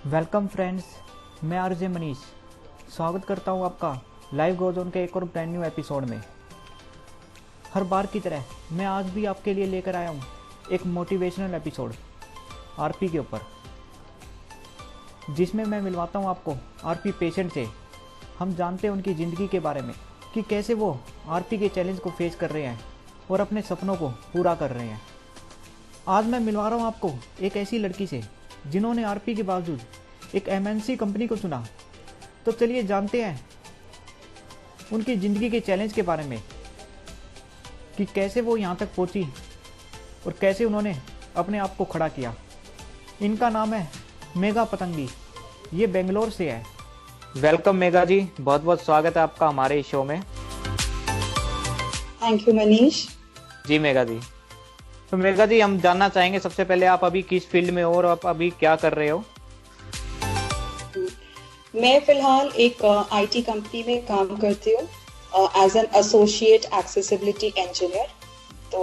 Welcome friends, मैं RJ Manish स्वागत करता हूं आपका लाइव गो जोन के एक और ब्रांड न्यू एपिसोड में। हर बार की तरह मैं आज भी आपके लिए लेकर आया हूं एक मोटिवेशनल एपिसोड आरपी के ऊपर, जिसमें मैं मिलवाता हूं आपको आरपी पेशेंट से। हम जानते हैं उनकी ज़िंदगी के बारे में कि कैसे वो आरपी के चैलेंज को फेस कर रहे हैं और अपने सपनों को पूरा कर रहे हैं। आज मैं मिलवा रहा हूं आपको एक ऐसी लड़की से जिन्होंने आरपी के बावजूद एक एमएनसी कंपनी को चुना। तो चलिए जानते हैं उनकी ज़िंदगी के चैलेंज के बारे में कि कैसे वो यहाँ तक पहुँची और कैसे उन्होंने अपने आप को खड़ा किया। इनका नाम है मेघा पतंगी, ये बेंगलोर से है। वेलकम मेघा जी, बहुत बहुत स्वागत है आपका हमारे इस शो में। Thank you Manish. जी मेघा जी, तो मेघा जी हम जानना चाहेंगे सबसे पहले आप अभी किस फील्ड में हो और आप अभी क्या कर रहे हो? मैं फिलहाल एक आईटी कंपनी में काम करती हूँ as an associate accessibility engineer. तो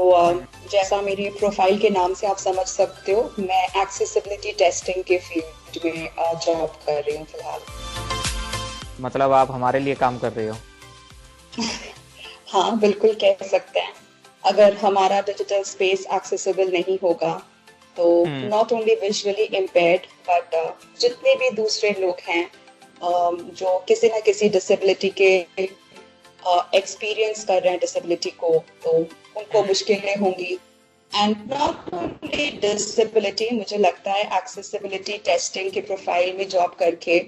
जैसा मेरी प्रोफाइल के नाम से आप समझ सकते हो, मैं एक्सेसिबिलिटी टेस्टिंग के फील्ड में जॉब कर रही हूँ फिलहाल। मतलब आप हमारे लिए काम कर रहे हो? हाँ बिल्कुल कह सकते हैं। अगर हमारा डिजिटल स्पेस एक्सेसिबल नहीं होगा तो not only visually impaired but जितने भी दूसरे लोग हैं जो किसी ना किसी डिसेबिलिटी के एक्सपीरियंस कर रहे हैं डिसेबिलिटी को, तो उनको मुश्किलें होंगी। एंड नॉट ओनली डिसेबिलिटी, मुझे लगता है एक्सेसिबिलिटी टेस्टिंग के प्रोफाइल में जॉब करके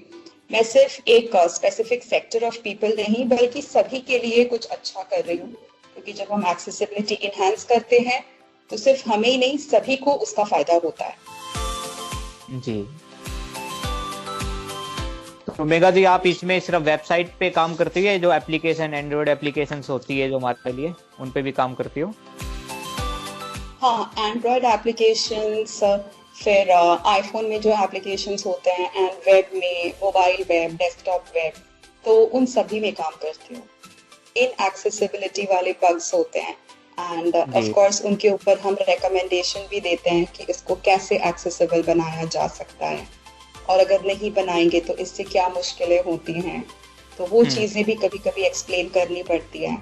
मैं सिर्फ एक स्पेसिफिक सेक्टर ऑफ पीपल नहीं बल्कि सभी के लिए कुछ अच्छा कर रही हूँ। क्योंकि जब हम एक्सेसिबिलिटी इनहांस करते हैं तो सिर्फ हमें ही नहीं सभी को उसका फायदा होता है। जी, तो मेघा जी आप इसमें सिर्फ वेबसाइट पे काम करती है, जो एप्लीकेशन एंड्रॉइड एप्लीकेशंस होती है जो हमारे लिए, उन पे भी काम करती हो? हाँ, एंड्रॉइड एप्लीकेशंस, फिर आईफोन में जो एप्लीकेशंस होते हैं एंड वेब में, मोबाइल वेब, डेस्कटॉप वेब, तो उन सभी में काम करती हूँ। इन एक्सेसिबिलिटी वाले बग्स होते हैं एंड ऑफ कोर्स उनके ऊपर हम रिकमेंडेशन भी देते हैं कि इसको कैसे एक्सेसिबल बनाया जा सकता है, और अगर नहीं बनाएंगे तो इससे क्या मुश्किलें होती हैं, तो वो चीजें भी कभी कभी एक्सप्लेन करनी पड़ती हैं।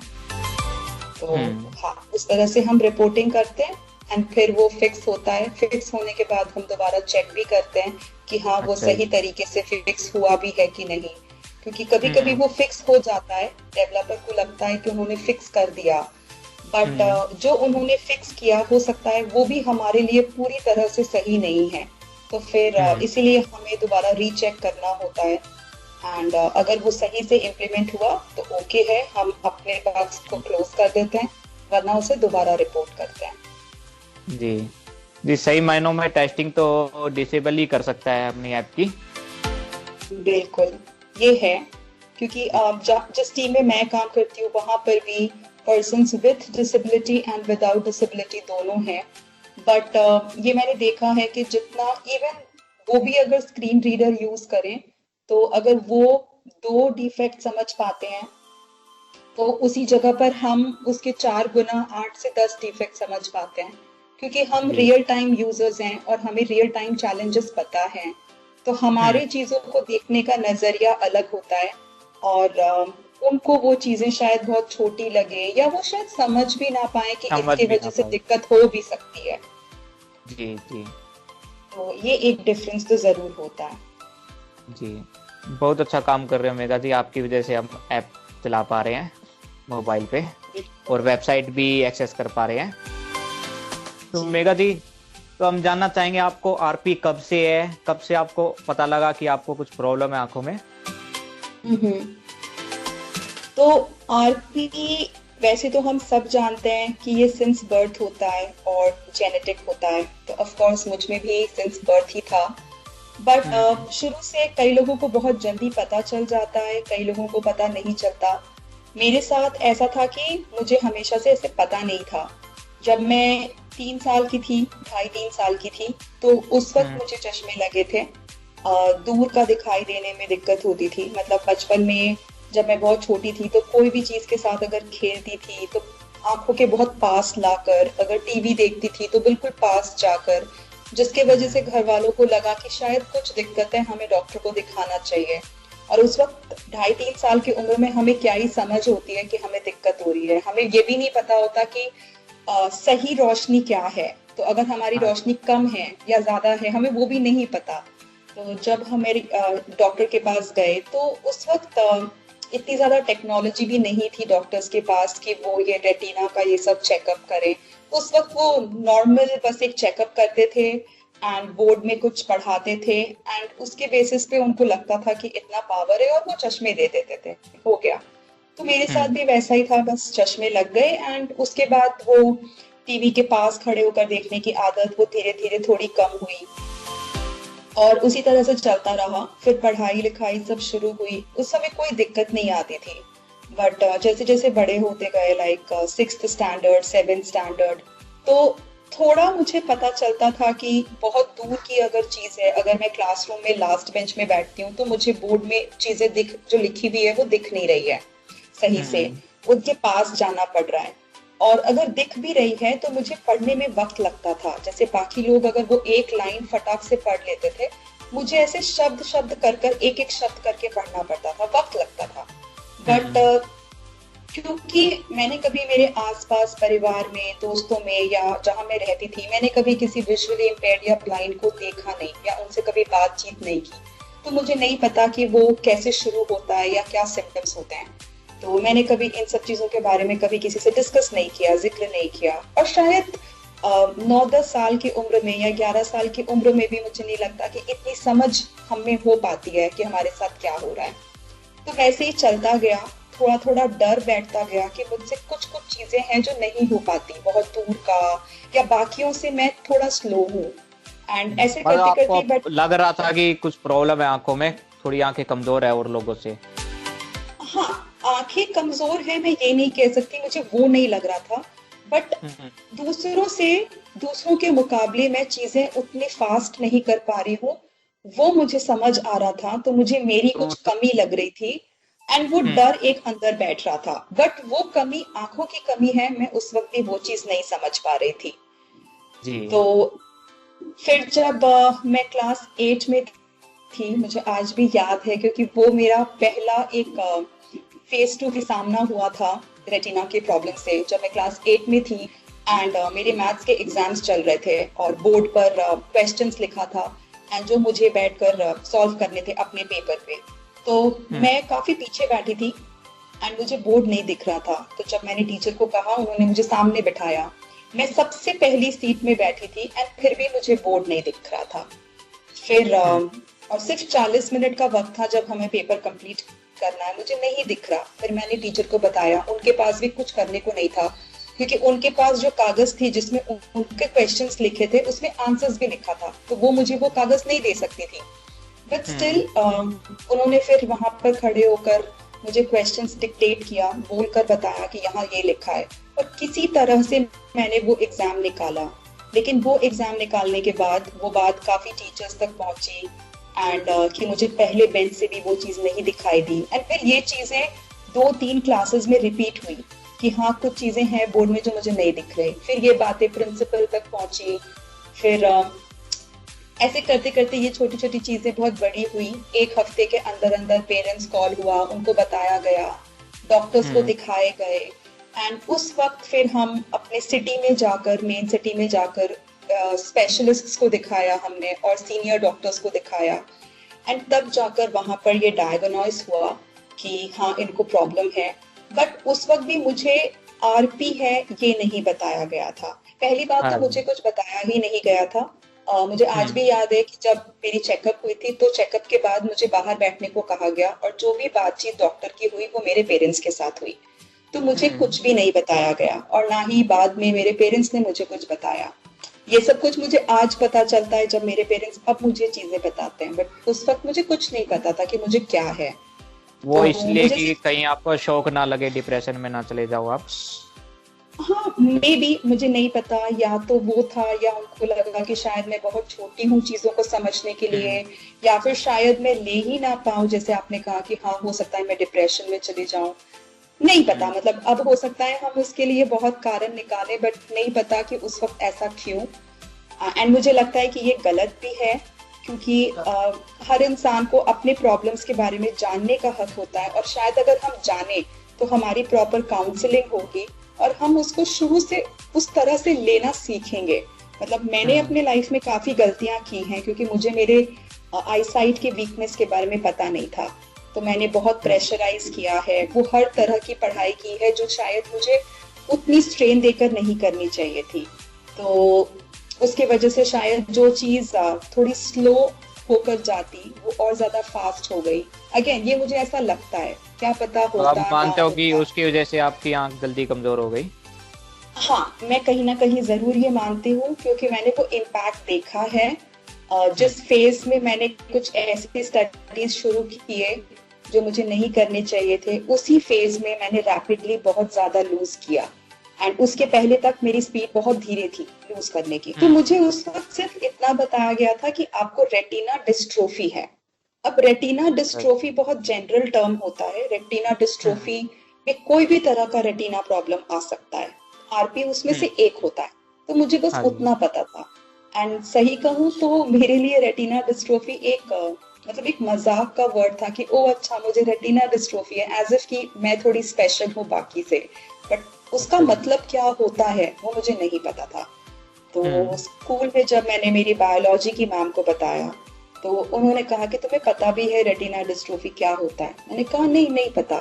तो हाँ, उस तरह से हम रिपोर्टिंग करते हैं एंड फिर वो फिक्स होता है। फिक्स होने के बाद हम दोबारा चेक भी करते हैं कि हाँ वो सही तरीके से फिक्स हुआ भी है कि नहीं, क्योंकि कभी कभी वो फिक्स हो जाता है, डेवलपर को लगता है कि उन्होंने फिक्स कर दिया, बट जो उन्होंने फिक्स किया हो सकता है वो भी हमारे लिए पूरी तरह से सही नहीं है। तो फिर इसीलिए हमें दोबारा रीचेक करना होता है एंड अगर वो सही से इम्प्लीमेंट हुआ तो ओके है, हम अपने बग्स को क्लोज कर देते हैं, वरना उसे दोबारा रिपोर्ट करते हैं। जी, सही मायनों में टेस्टिंग तो डिसेबल ही कर सकता है अपनी ऐप की। बिल्कुल ये है, क्योंकि जिस टीम में मैं काम करती हूँ वहां पर भी persons with disability and without disability दोनों हैं, बट ये मैंने देखा है कि जितना इवन वो भी अगर स्क्रीन रीडर यूज करें तो अगर वो 2 डिफेक्ट समझ पाते हैं तो उसी जगह पर हम उसके 4 गुना 8 से 10 डिफेक्ट समझ पाते हैं, क्योंकि हम रियल टाइम यूजर्स हैं और हमें रियल टाइम चैलेंजेस पता हैं, तो हमारे चीजों को देखने का नजरिया अलग होता है और उनको वो चीजें शायद बहुत छोटी लगे या वो शायद समझ भी ना पाए कि इसकी वजह से दिक्कत हो भी सकती है। जी जी, तो ये एक डिफरेंस तो जरूर होता है। जी, बहुत अच्छा काम कर रहे हो मेघा जी, आपकी वजह से हम ऐप चला पा रहे हैं मोबाइल पे और वेबसाइट भी एक्सेस कर पा रहे हैं। तो मेघा जी, तो हम जानना चाहेंगे आपको आरपी कब से है, कब से आपको पता लगा कि आपको कुछ प्रॉब्लम है आंखों में? तो आरपी वैसे तो हम सब जानते हैं कि ये सिंस बर्थ होता है और जेनेटिक होता है, तो ऑफ कोर्स मुझ में भी सिंस बर्थ ही था, बट शुरू से कई लोगों को बहुत जल्दी पता चल जाता है, कई लोगों को पता नहीं चलता। मेरे साथ ऐसा था कि मुझे हमेशा से ऐसे पता नहीं था। जब मैं 3 साल की थी, 2.5-3 साल की थी, तो उस वक्त मुझे चश्मे लगे थे। दूर का दिखाई देने में दिक्कत होती थी। मतलब बचपन में जब मैं बहुत छोटी थी तो कोई भी चीज के साथ अगर खेलती थी तो आंखों के बहुत पास लाकर, अगर टीवी देखती थी तो बिल्कुल पास जाकर जिसके वजह से घर वालों को लगा कि शायद कुछ दिक्कत है, हमें डॉक्टर को दिखाना चाहिए। और उस वक्त 2.5-3 साल की उम्र में हमें क्या ही समझ होती है कि हमें दिक्कत हो रही है। हमें ये भी नहीं पता होता कि सही रोशनी क्या है। तो अगर हमारी हाँ। रोशनी कम है या ज्यादा है, हमें वो भी नहीं पता। तो जब हमें डॉक्टर के पास गए, तो उस वक्त इतनी ज्यादा टेक्नोलॉजी भी नहीं थी डॉक्टर्स के पास कि वो ये रेटिना का ये सब चेकअप करें। उस वक्त वो नॉर्मल बस एक चेकअप करते थे एंड बोर्ड में कुछ पढ़ाते थे, एंड उसके बेसिस पे उनको लगता था कि इतना पावर है और वो चश्मे दे देते थे, हो गया। तो मेरे साथ भी वैसा ही था, बस चश्मे लग गए एंड उसके बाद वो टीवी के पास खड़े होकर देखने की आदत वो धीरे धीरे थोड़ी कम हुई और उसी तरह से चलता रहा। फिर पढ़ाई लिखाई सब शुरू हुई, उस समय कोई दिक्कत नहीं आती थी। बट जैसे जैसे बड़े होते गए, like 6th standard 7th standard, तो थोड़ा मुझे पता चलता था कि बहुत दूर की अगर चीज है, अगर मैं क्लासरूम में लास्ट बेंच में बैठती हूँ तो मुझे बोर्ड में चीजें दिख जो लिखी हुई है वो दिख नहीं रही है सही से, उनके पास जाना पड़ रहा है। और अगर दिख भी रही है तो मुझे पढ़ने में वक्त लगता था। जैसे बाकी लोग अगर वो एक लाइन फटाक से पढ़ लेते थे, मुझे ऐसे शब्द शब्द कर कर एक एक शब्द करके पढ़ना पड़ता था, वक्त लगता था। बट क्योंकि मैंने कभी मेरे आसपास परिवार में, दोस्तों में या जहां मैं रहती थी, मैंने कभी किसी विजुअली इम्पेयर्ड या ब्लाइंड को देखा नहीं या उनसे कभी बातचीत नहीं की, तो मुझे नहीं पता कि वो कैसे शुरू होता है या क्या सिम्टम्स होते हैं। तो मैंने कभी इन सब चीजों के बारे में कभी किसी से डिस्कस नहीं किया, जिक्र नहीं किया। और शायद 9-10 साल की उम्र में या 11 साल की उम्र में भी मुझे नहीं लगता कि इतनी समझ हम में हो पाती है कि हमारे साथ क्या हो रहा है। तो वैसे ही चलता गया, थोड़ा थोड़ा डर बैठता गया कि मुझसे कुछ कुछ चीजें हैं जो नहीं हो पाती, बहुत दूर का, या बाकियों से मैं थोड़ा स्लो हूँ। एंड ऐसे मतलब करते आपको करते बट लग रहा था कि कुछ प्रॉब्लम है आंखों में, थोड़ी आंखें कमजोर है और लोगों से। हाँ, आंखें कमजोर है मैं ये नहीं कह सकती, मुझे वो नहीं लग रहा था। बट दूसरों से, दूसरों के मुकाबले मैं चीजें उतनी फास्ट नहीं कर पा रही हूँ, वो मुझे समझ आ रहा था। तो मुझे मेरी तो कुछ कमी लग रही थी एंड वो डर एक अंदर बैठ रहा था। बट वो कमी आंखों की कमी है, मैं उस वक्त भी वो चीज नहीं समझ पा रही थी। जी। तो फिर जब मैं क्लास 8 में थी, मुझे आज भी याद है क्योंकि वो मेरा पहला एक फेज 2 के सामना हुआ था रेटिना के प्रॉब्लम से। जब मैं क्लास 8 में थी एंड मेरे मैथ्स के एग्जाम्स चल रहे थे और बोर्ड पर क्वेश्चंस लिखा था एंड जो मुझे बैठकर सॉल्व करने थे अपने पेपर पे। तो मैं काफी पीछे बैठी थी एंड मुझे बोर्ड नहीं दिख रहा था। तो जब मैंने टीचर को कहा, उन्होंने मुझे सामने बिठाया। मैं सबसे पहली सीट में बैठी थी एंड फिर भी मुझे बोर्ड नहीं दिख रहा था। फिर और सिर्फ 40 मिनट का वक्त था जब हमें पेपर कंप्लीट करना है, मुझे नहीं दिख रहा। फिर मैंने टीचर को बताया, उनके पास भी कुछ करने को नहीं था क्योंकि उनके पास जो कागज थी जिसमें उनके क्वेश्चंस लिखे थे उसमें आंसर्स भी लिखा था, तो वो मुझे वो कागज नहीं दे सकती थी। बट स्टिल उन्होंने फिर वहां पर खड़े होकर मुझे क्वेश्चंस डिक्टेट किया, बोलकर बताया कि यहाँ ये लिखा है, और किसी तरह से मैंने वो एग्जाम निकाला। लेकिन वो एग्जाम निकालने के बाद वो बात काफी टीचर्स तक पहुंची एंड कि मुझे पहले बेंच से भी वो चीज नहीं दिखाई दी। एंड फिर ये चीजें 2-3 क्लासेस में रिपीट हुई कि हाँ कुछ चीजें हैं बोर्ड में जो मुझे नहीं दिख रही। फिर ये बातें प्रिंसिपल तक पहुंची। फिर ऐसे करते करते ये छोटी छोटी चीजें बहुत बड़ी हुई। एक हफ्ते के अंदर अंदर पेरेंट्स कॉल हुआ, उनको बताया गया, डॉक्टर्स को दिखाए गए। एंड उस वक्त फिर हम अपने सिटी में जाकर, मेन सिटी में जाकर स्पेशलिस्ट्स को दिखाया हमने और सीनियर डॉक्टर्स को दिखाया। एंड तब जाकर वहां पर ये डायग्नोज हुआ कि हाँ इनको प्रॉब्लम है। बट उस वक्त भी मुझे आरपी है ये नहीं बताया गया था। पहली बात तो मुझे कुछ बताया ही नहीं गया था। मुझे आज भी याद है कि जब मेरी चेकअप हुई थी तो चेकअप के बाद मुझे बाहर बैठने को कहा गया और जो भी बातचीत डॉक्टर की हुई वो मेरे पेरेंट्स के साथ हुई। तो मुझे कुछ भी नहीं बताया गया और ना ही बाद में मेरे पेरेंट्स ने मुझे कुछ बताया। ये सब कुछ मुझे आज पता चलता है जब मेरे पेरेंट्स अब मुझे चीजें बताते हैं, बट उस वक्त मुझे कुछ नहीं पता था कि मुझे क्या है। वो तो इसलिए कि कहीं आपको शौक ना लगे, डिप्रेशन में ना चले जाओ आप। हाँ मे बी, मुझे नहीं पता, या तो वो था या उनको लगा कि शायद मैं बहुत छोटी हूँ चीजों को समझने के लिए, या फिर शायद मैं ले ही ना पाऊँ। जैसे आपने कहा कि हाँ हो सकता है मैं डिप्रेशन में चली जाऊं, नहीं पता। मतलब अब हो सकता है हम उसके लिए बहुत कारण निकालें, बट नहीं पता कि उस वक्त ऐसा क्यों। एंड मुझे लगता है कि ये गलत भी है, क्योंकि हर इंसान को अपने प्रॉब्लम्स के बारे में जानने का हक होता है, और शायद अगर हम जाने तो हमारी प्रॉपर काउंसलिंग होगी और हम उसको शुरू से उस तरह से लेना सीखेंगे। मतलब मैंने अपने लाइफ में काफी गलतियां की हैं, क्योंकि मुझे मेरे आईसाइट के वीकनेस के बारे में पता नहीं था, तो मैंने बहुत प्रेशराइज किया है, वो हर तरह की पढ़ाई की है जो शायद मुझे उतनी स्ट्रेन देकर नहीं करनी चाहिए थी। तो उसके वजह से शायद जो चीज थोड़ी स्लो होकर जाती वो और ज्यादा फास्ट हो गई। अगेन ये मुझे ऐसा लगता है, क्या पता तो आप होता ना मानते हो कि होता। उसकी वजह से आपकी आंख जल्दी कमजोर हो गई? हाँ, मैं कहीं ना कहीं जरूर ये मानती हूँ, क्योंकि मैंने वो इम्पैक्ट देखा है। जिस फेज में मैंने कुछ ऐसी स्टडीज शुरू किए जो मुझे नहीं करने चाहिए थे, उसी फेज में मैंने रैपिडली बहुत ज्यादा लूज किया। एंड उसके पहले तक मेरी स्पीड बहुत धीरे थी लूज करने की। तो मुझे उस वक्त सिर्फ इतना बताया गया था कि आपको रेटिना डिस्ट्रोफी है। अब रेटिना डिस्ट्रोफी बहुत जनरल टर्म होता है। रेटिना डिस्ट्रोफी में कोई भी तरह का रेटिना प्रॉब्लम आ सकता है, आरपी उसमें से एक होता है। तो मुझे बस हाँ जी। उतना पता था। एंड सही कहूँ तो मेरे लिए रेटिना डिस्ट्रोफी एक मतलब एक मजाक का वर्ड था कि ओ अच्छा मुझे रेटिना डिस्ट्रोफी है, एज इफ कि मैं थोड़ी स्पेशल हूँ बाकी से। बट उसका अच्छा जी। मतलब क्या होता है वो मुझे नहीं पता था। तो हम्म। स्कूल में जब मैंने मेरी बायोलॉजी की मैम को बताया, तो उन्होंने कहा कि तुम्हें पता भी है रेटिना डिस्ट्रोफी क्या होता है? मैंने कहा नहीं, नहीं पता।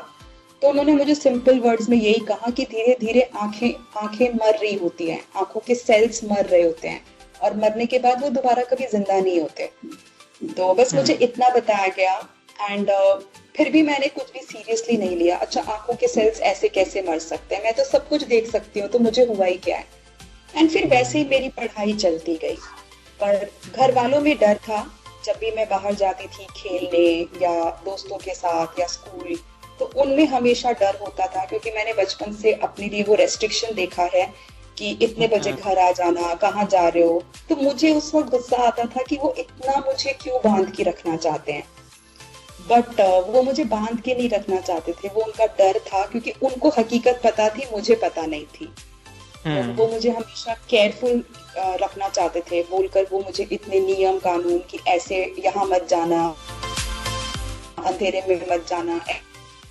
तो उन्होंने मुझे सिंपल वर्ड्स में यही कहा कि धीरे धीरे आंखें आंखें मर रही होती हैं, आंखों के सेल्स मर रहे होते हैं, और मरने के बाद वो दोबारा कभी जिंदा नहीं होते। तो बस मुझे इतना बताया गया। एंड फिर भी मैंने कुछ भी सीरियसली नहीं लिया। अच्छा, आंखों के सेल्स ऐसे कैसे मर सकते हैं, मैं तो सब कुछ देख सकती हूँ, तो मुझे हुआ ही क्या है। एंड फिर वैसे ही मेरी पढ़ाई चलती गई। पर घर वालों में डर था। जब भी मैं बाहर जाती थी खेलने या दोस्तों के साथ या स्कूल, तो उनमें हमेशा डर होता था, क्योंकि मैंने बचपन से अपने लिए वो रेस्ट्रिक्शन देखा है कि इतने बजे घर आ जाना, कहाँ जा रहे हो। तो मुझे उस वक्त गुस्सा आता था कि वो इतना मुझे क्यों बांध के रखना चाहते हैं। बट वो मुझे बांध के नहीं रखना चाहते थे, वो उनका डर था, क्योंकि उनको हकीकत पता थी, मुझे पता नहीं थी। तो वो मुझे हमेशा केयरफुल रखना चाहते थे, बोलकर वो मुझे इतने नियम कानून की ऐसे यहाँ मत जाना, अंधेरे में मत जाना,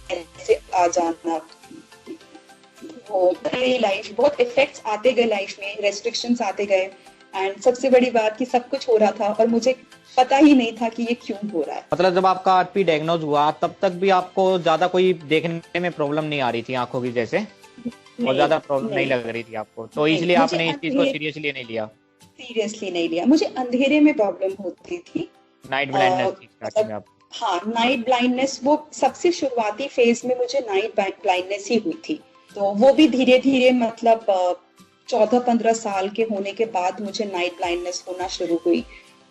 ऐसे आ जाना। वो मेरी लाइफ बहुत इफेक्ट्स आते गए, लाइफ में रेस्ट्रिक्शंस आते गए। एंड सबसे बड़ी बात कि सब कुछ हो रहा था और मुझे पता ही नहीं था कि ये क्यों हो रहा है। मतलब जब आपका आरपी डायग्नोज हुआ तब तक भी आपको ज्यादा कोई देखने में प्रॉब्लम नहीं आ रही थी आंखों की जैसे, और नहीं, ज्यादा प्रॉब्लम नहीं नहीं, लग रही थी आपको, तो नहीं, इसलिए मुझे आपने इस चीज को अंधेरे सीरियसली नहीं लिया? सीरियसली नहीं लिया। मुझे अंधेरे में प्रॉब्लम होती थी। नाइट ब्लाइंडनेस थी स्टार्टिंग मतलब में आप? हाँ, नाइट ब्लाइंडनेस वो सबसे शुरुआती फेज में मुझे नाइट ब्लाइंडनेस ही हुई थी। तो वो भी धीरे धीरे मतलब 14-15 साल के होने के बाद मुझे नाइट ब्लाइंडनेस होना शुरू हुई।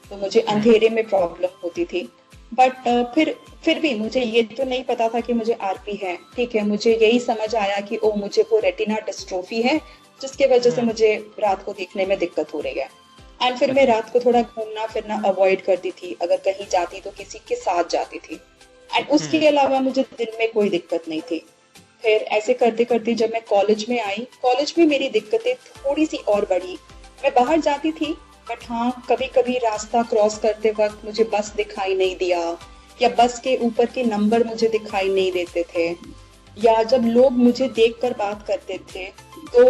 तो मुझे अंधेरे में प्रॉब्लम होती थी। बट फिर भी मुझे ये तो नहीं पता था कि मुझे आरपी है। ठीक है, मुझे यही समझ आया कि ओ मुझे वो रेटिना डिस्ट्रोफी है, जिसके वजह से मुझे रात को देखने में दिक्कत हो रही है। एंड फिर मैं अच्छा। रात को थोड़ा घूमना फिरना अवॉइड करती थी, अगर कहीं जाती तो किसी के साथ जाती थी। एंड उसके अलावा मुझे दिन में कोई दिक्कत नहीं थी। फिर ऐसे करते करते जब मैं कॉलेज में आई, कॉलेज में मेरी दिक्कतें थोड़ी सी और बढ़ी। मैं बाहर जाती थी, बट हाँ, कभी कभी रास्ता क्रॉस करते वक्त मुझे बस दिखाई नहीं दिया, या बस के ऊपर के नंबर मुझे दिखाई नहीं देते थे, या जब लोग मुझे देखकर बात करते थे तो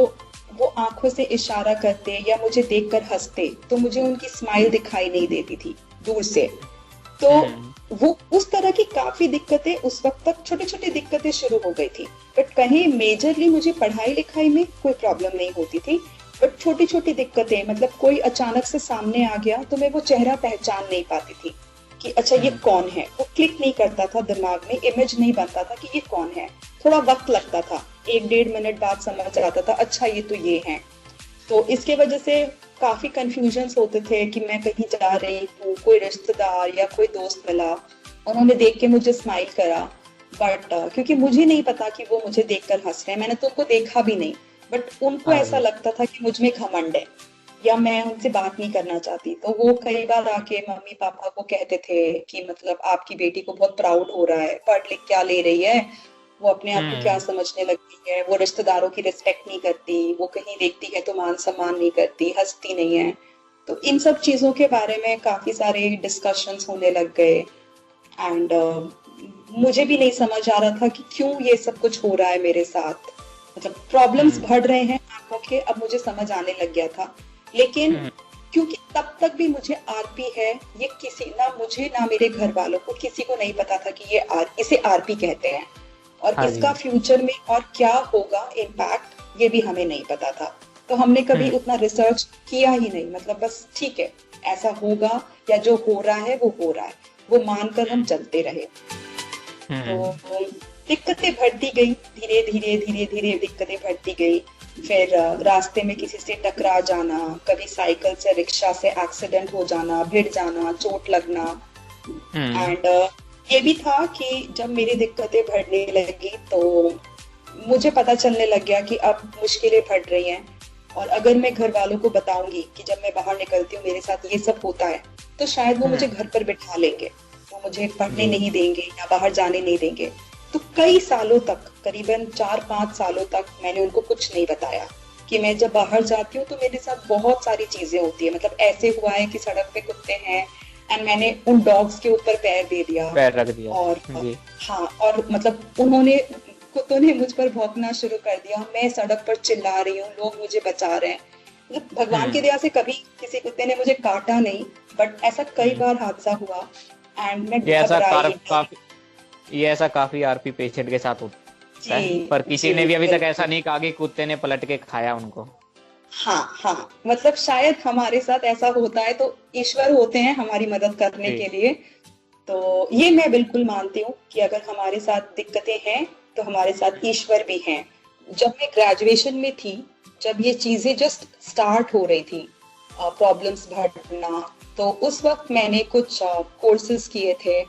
वो आंखों से इशारा करते या मुझे देखकर हंसते, तो मुझे उनकी स्माइल दिखाई नहीं देती थी दूर से। तो वो उस तरह की काफी दिक्कतें उस वक्त तक, छोटी छोटी दिक्कतें शुरू हो गई थी। बट कहीं मेजरली मुझे पढ़ाई लिखाई में कोई प्रॉब्लम नहीं होती थी। बट छोटी छोटी दिक्कतें, मतलब कोई अचानक से सामने आ गया तो मैं वो चेहरा पहचान नहीं पाती थी कि अच्छा ये कौन है। वो क्लिक नहीं करता था दिमाग में, इमेज नहीं बनता था कि ये कौन है। थोड़ा वक्त लगता था, 1-1.5 मिनट बाद समझ आता था अच्छा ये तो ये है। तो इसके वजह से काफी कंफ्यूजन्स होते थे कि मैं कहीं जा रही हूँ, कोई रिश्तेदार या कोई दोस्त मिला, उन्होंने देख के मुझे स्माइल करा। बट क्योंकि मुझे नहीं पता कि वो मुझे देखकर हंस रहे हैं, मैंने तो उनको देखा भी नहीं। बट उनको हाँ ऐसा जी। लगता था कि मुझ में घमंड है, या मैं उनसे बात नहीं करना चाहती। तो वो कई बार आके मम्मी पापा को कहते थे कि मतलब आपकी बेटी को बहुत प्राउड हो रहा है, पढ़ लिख क्या ले रही है, वो अपने आप को क्या समझने लगती है, वो रिश्तेदारों की रिस्पेक्ट नहीं करती, वो कहीं देखती है तो मान सम्मान नहीं करती, हंसती नहीं है। तो इन सब चीजों के बारे में काफी सारे डिस्कशंस होने लग गए। एंड मुझे भी नहीं समझ आ रहा था कि क्यों ये सब कुछ हो रहा है मेरे साथ। मतलब प्रॉब्लम्स बढ़ रहे हैं आंखों के, अब मुझे समझ आने लग गया था। लेकिन क्योंकि तब तक भी मुझे आरपी है, ये किसी ना मुझे ना मेरे घर वालों को किसी को नहीं पता था कि इसे आरपी कहते हैं, और हाँ इसका जी। फ्यूचर में और क्या होगा इम्पैक्ट, ये भी हमें नहीं पता था। तो हमने कभी उतना रिसर्च किया ही नहीं, मतलब बस ठीक है ऐसा होगा, या जो हो रहा है वो हो रहा है, वो मानकर हम चलते रहे। तो दिक्कतें बढ़ती गई, धीरे धीरे धीरे धीरे दिक्कतें बढ़ती गई। फिर रास्ते में किसी से टकरा जाना, कभी साइकिल से रिक्शा से एक्सीडेंट हो जाना, भिड़ जाना, चोट लगना। एंड ये भी था कि जब मेरी दिक्कतें बढ़ने लगी तो मुझे पता चलने लग गया कि अब मुश्किलें बढ़ रही हैं, और अगर मैं घर वालों को बताऊंगी कि जब मैं बाहर निकलती हूँ मेरे साथ ये सब होता है, तो शायद वो मुझे घर पर बिठा लेंगे, वो मुझे पढ़ने नहीं देंगे या बाहर जाने नहीं देंगे। तो कई सालों तक, करीबन 4-5 सालों तक मैंने उनको कुछ नहीं बताया कि मैं जब बाहर जाती हूँ तो मेरे साथ बहुत सारी चीजें होती है। मतलब ऐसे हुआ है कि सड़क पे कुत्ते हैं एंड मैंने उन डॉग्स के ऊपर पैर दे दिया, पैर रख दिया और जी। हाँ, और मतलब कुत्तों ने मुझ पर भौंकना शुरू कर दिया, मैं सड़क पर चिल्ला रही हूँ, लोग मुझे बचा रहे हैं। मतलब भगवान की दया से कभी किसी कुत्ते ने मुझे काटा नहीं, बट ऐसा कई बार हादसा हुआ एंड मैं ये ऐसा घबराई। काफी ये ऐसा काफी आरपी पेशेंट के साथ होता है, जी पर किसी जी ने भी अभी तक बिल्कुल। ऐसा नहीं कहा कि कुत्ते ने पलट के खाया उनको। हाँ हाँ, मतलब शायद हमारे साथ ऐसा होता है तो ईश्वर होते हैं हमारी मदद करने जी। के लिए। तो ये मैं बिल्कुल मानती हूँ कि अगर हमारे साथ दिक्कतें हैं तो हमारे साथ ईश्वर भी हैं। जब मैं ग्रेजुएशन में थी, जब ये चीजें जस्ट स्टार्ट हो रही थी, प्रॉब्लम्स बढ़ना, तो उस वक्त मैंने कुछ कोर्सेज किए थे,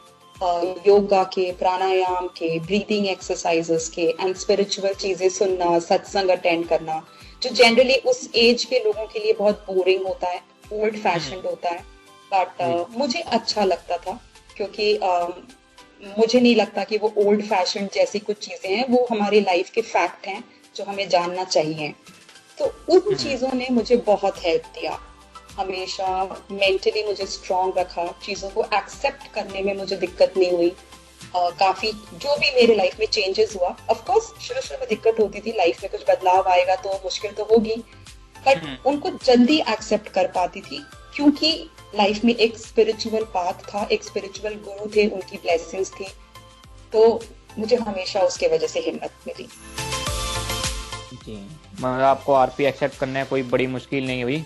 योगा के, प्राणायाम के, ब्रीदिंग एक्सरसाइजेस के, एंड स्पिरिचुअल चीजें सुनना, सत्संग अटेंड करना, जो जनरली उस एज के लोगों के लिए बहुत बोरिंग होता है, ओल्ड फैशन्ड होता है, बट मुझे अच्छा लगता था, क्योंकि मुझे नहीं लगता कि वो ओल्ड फैशन जैसी कुछ चीजें हैं, वो हमारी लाइफ के फैक्ट हैं जो हमें जानना चाहिए। तो उन चीजों ने मुझे बहुत हेल्प दिया, हमेशा मेंटली मुझे स्ट्रांग रखा, चीजों को एक्सेप्ट करने में मुझे दिक्कत नहीं हुई। काफी जो भी मेरे लाइफ में चेंजेस हुआ, ऑफ कोर्स शुरू शुरू में दिक्कत होती थी, लाइफ में कुछ बदलाव आएगा तो मुश्किल तो होगी, बट उनको जल्दी एक्सेप्ट कर पाती थी, क्योंकि लाइफ में एक स्पिरिचुअल पाथ था, एक स्पिरिचुअल गुरु थे, उनकी ब्लेसिंग्स थी, तो मुझे हमेशा उसके वजह से हिम्मत मिली। जी, मतलब आपको आरपी एक्सेप्ट करने में कोई बड़ी मुश्किल नहीं हुई